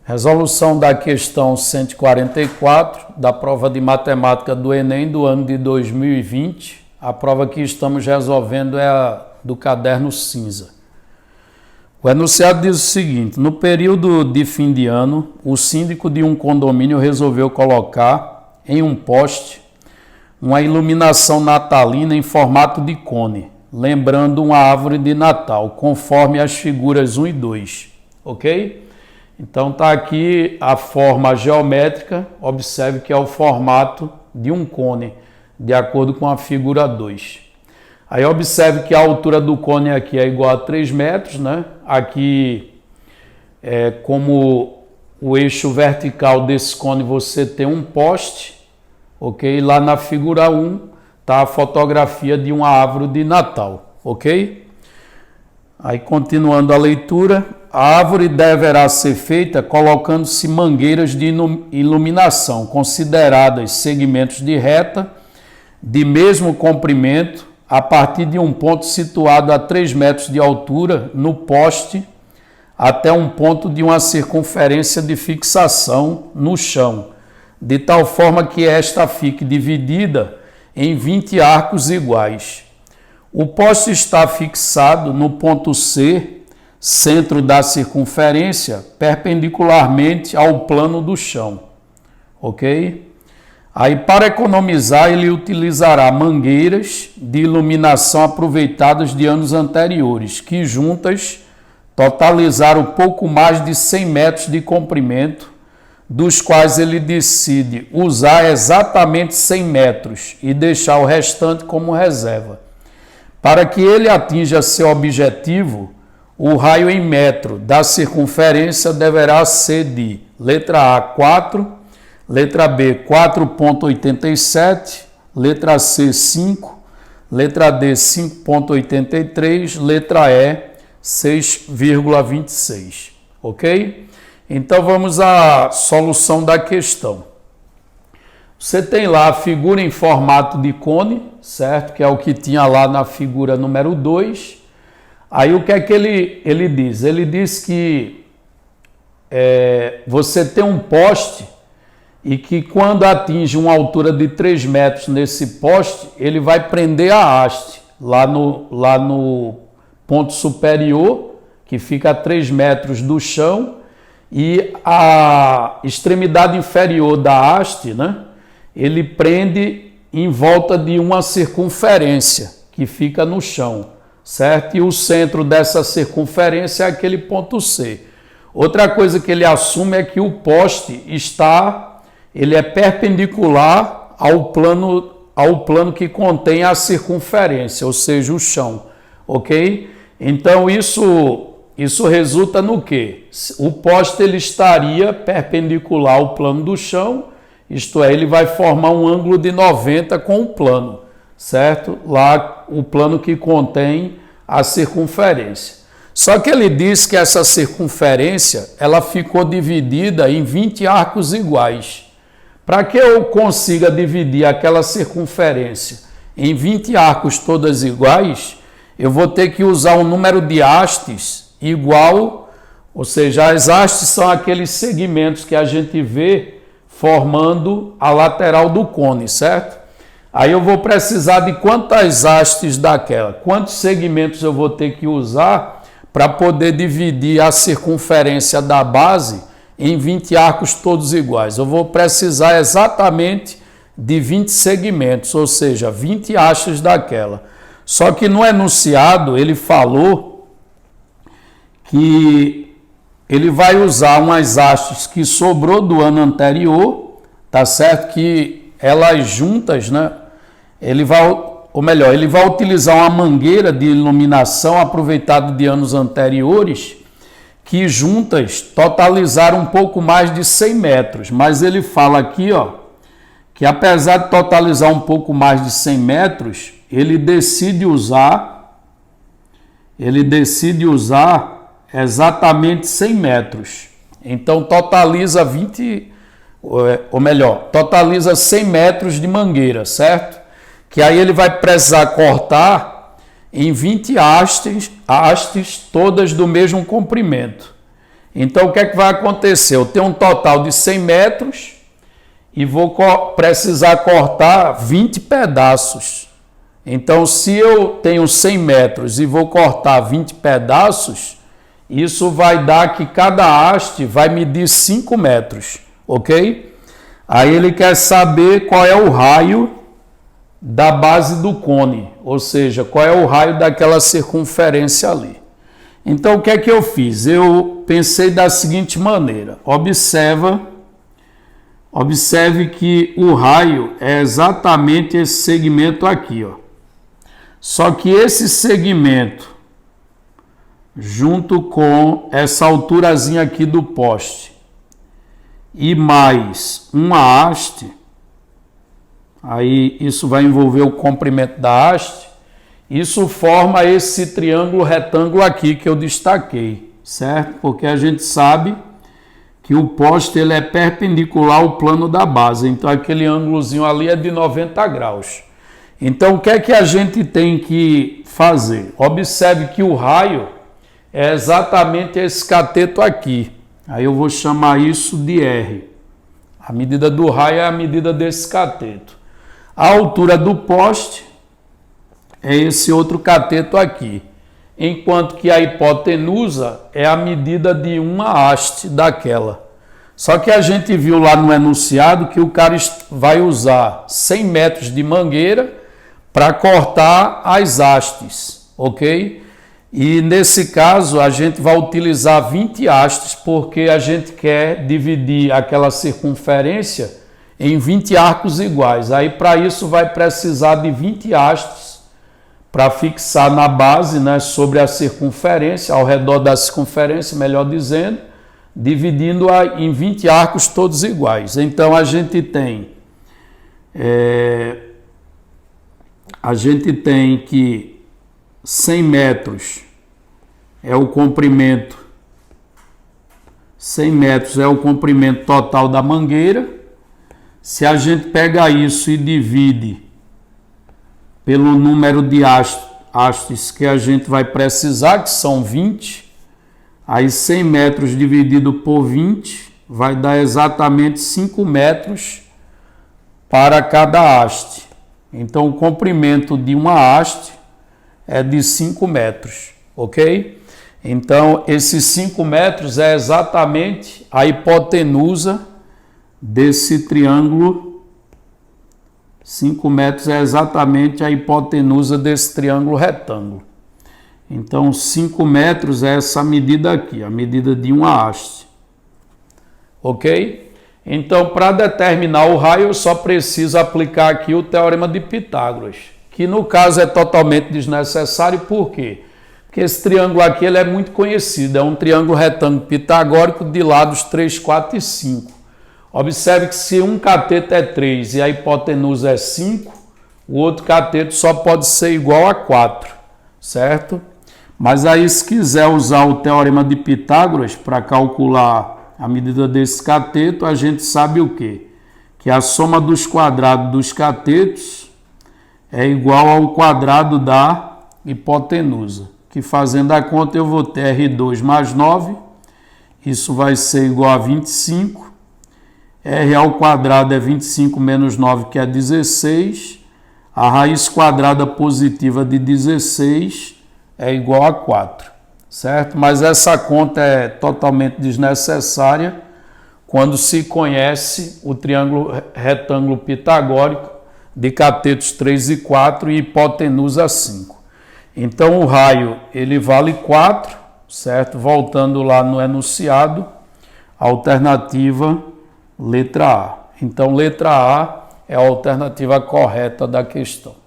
Resolução da questão 144 da prova de matemática do Enem do ano de 2020. A prova que estamos resolvendo é a do caderno cinza. O enunciado diz o seguinte: no período de fim de ano, o síndico de um condomínio resolveu colocar em um poste uma iluminação natalina em formato de cone, lembrando uma árvore de Natal, conforme as figuras 1 e 2. Ok? Então está aqui a forma geométrica, observe que é o formato de um cone, de acordo com a figura 2. Aí observe que a altura do cone aqui é igual a 3 metros, né? Aqui, como o eixo vertical desse cone, você tem um poste, ok? Lá na figura 1 está a fotografia de uma árvore de Natal, ok? Aí continuando a leitura, a árvore deverá ser feita colocando-se mangueiras de iluminação, consideradas segmentos de reta, de mesmo comprimento, a partir de um ponto situado a 3 metros de altura no poste, até um ponto de uma circunferência de fixação no chão, de tal forma que esta fique dividida em 20 arcos iguais. O poste está fixado no ponto C, centro da circunferência, perpendicularmente ao plano do chão, ok? Aí, para economizar, ele utilizará mangueiras de iluminação aproveitadas de anos anteriores, que juntas totalizaram pouco mais de 100 metros de comprimento, dos quais ele decide usar exatamente 100 metros e deixar o restante como reserva. Para que ele atinja seu objetivo, o raio em metro da circunferência deverá ser de letra A, 4, letra B, 4,87, letra C, 5, letra D, 5,83, letra E, 6,26, ok? Então vamos à solução da questão. Você tem lá a figura em formato de cone, certo? Que é o que tinha lá na figura número 2. Aí o que é que ele diz? Ele diz que você tem um poste e que quando atinge uma altura de 3 metros nesse poste, ele vai prender a haste lá no ponto superior, que fica a 3 metros do chão, e a extremidade inferior da haste, né, ele prende em volta de uma circunferência que fica no chão, certo? E o centro dessa circunferência é aquele ponto C. Outra coisa que ele assume é que o poste ele é perpendicular ao plano que contém a circunferência, ou seja, o chão, ok? Então isso resulta no quê? O poste ele estaria perpendicular ao plano do chão, isto é, ele vai formar um ângulo de 90 com o plano, certo? Lá o plano que contém a circunferência. Só que ele diz que essa circunferência ela ficou dividida em 20 arcos iguais. Para que eu consiga dividir aquela circunferência em 20 arcos todas iguais, eu vou ter que usar um número de hastes igual, ou seja, as hastes são aqueles segmentos que a gente vê formando a lateral do cone, certo? Aí eu vou precisar de quantas hastes daquela, quantos segmentos eu vou ter que usar para poder dividir a circunferência da base em 20 arcos todos iguais. Eu vou precisar exatamente de 20 segmentos, ou seja, 20 hastes daquela. Só que no enunciado ele falou que ele vai usar umas hastes que sobrou do ano anterior, tá certo? Que elas juntas, né? Ele vai utilizar uma mangueira de iluminação aproveitada de anos anteriores, que juntas totalizaram um pouco mais de 100 metros. Mas ele fala aqui, ó, que apesar de totalizar um pouco mais de 100 metros, ele decide usar exatamente 100 metros. Então totaliza totaliza 100 metros de mangueira, certo? Que aí ele vai precisar cortar em 20 hastes todas do mesmo comprimento. Então, o que é que vai acontecer? Eu tenho um total de 100 metros e vou precisar cortar 20 pedaços. Então, se eu tenho 100 metros e vou cortar 20 pedaços, isso vai dar que cada haste vai medir 5 metros, ok? Aí ele quer saber qual é o raio da base do cone, ou seja, qual é o raio daquela circunferência ali. Então, o que é que eu fiz? Eu pensei da seguinte maneira: observe que o raio é exatamente esse segmento aqui, ó. Só que esse segmento, junto com essa alturazinha aqui do poste, e mais uma haste, aí isso vai envolver o comprimento da haste, isso forma esse triângulo retângulo aqui que eu destaquei, certo? Porque a gente sabe que o poste ele é perpendicular ao plano da base, então aquele ângulozinho ali é de 90 graus. Então o que é que a gente tem que fazer? Observe que o raio é exatamente esse cateto aqui. Aí eu vou chamar isso de R. A medida do raio é a medida desse cateto. A altura do poste é esse outro cateto aqui. Enquanto que a hipotenusa é a medida de uma haste daquela. Só que a gente viu lá no enunciado que o cara vai usar 100 metros de mangueira para cortar as hastes, ok? E nesse caso a gente vai utilizar 20 hastes porque a gente quer dividir aquela circunferência em 20 arcos iguais. Aí para isso vai precisar de 20 hastes para fixar na base, né, sobre a circunferência, ao redor da circunferência, melhor dizendo, dividindo-a em 20 arcos todos iguais. Então a gente tem que 100 metros é o comprimento, 100 metros é o comprimento total da mangueira. Se a gente pega isso e divide pelo número de hastes que a gente vai precisar, que são 20, aí 100 metros dividido por 20 vai dar exatamente 5 metros para cada haste. Então, o comprimento de uma haste é de 5 metros, ok? Então, esses 5 metros é exatamente a hipotenusa desse triângulo. 5 metros é exatamente a hipotenusa desse triângulo retângulo. Então, 5 metros é essa medida aqui, a medida de uma haste, ok? Então, para determinar o raio, eu só preciso aplicar aqui o teorema de Pitágoras, que no caso é totalmente desnecessário. Por quê? Porque esse triângulo aqui ele é muito conhecido, é um triângulo retângulo pitagórico de lados 3, 4 e 5. Observe que se um cateto é 3 e a hipotenusa é 5, o outro cateto só pode ser igual a 4, certo? Mas aí, se quiser usar o teorema de Pitágoras para calcular a medida desse cateto, a gente sabe o quê? Que a soma dos quadrados dos catetos é igual ao quadrado da hipotenusa. Que fazendo a conta eu vou ter R2 mais 9, isso vai ser igual a 25. R ao quadrado é 25 menos 9, que é 16. A raiz quadrada positiva de 16 é igual a 4, certo? Mas essa conta é totalmente desnecessária quando se conhece o triângulo retângulo pitagórico de catetos 3 e 4 e hipotenusa 5. Então o raio ele vale 4, certo? Voltando lá no enunciado, alternativa letra A. Então letra A é a alternativa correta da questão.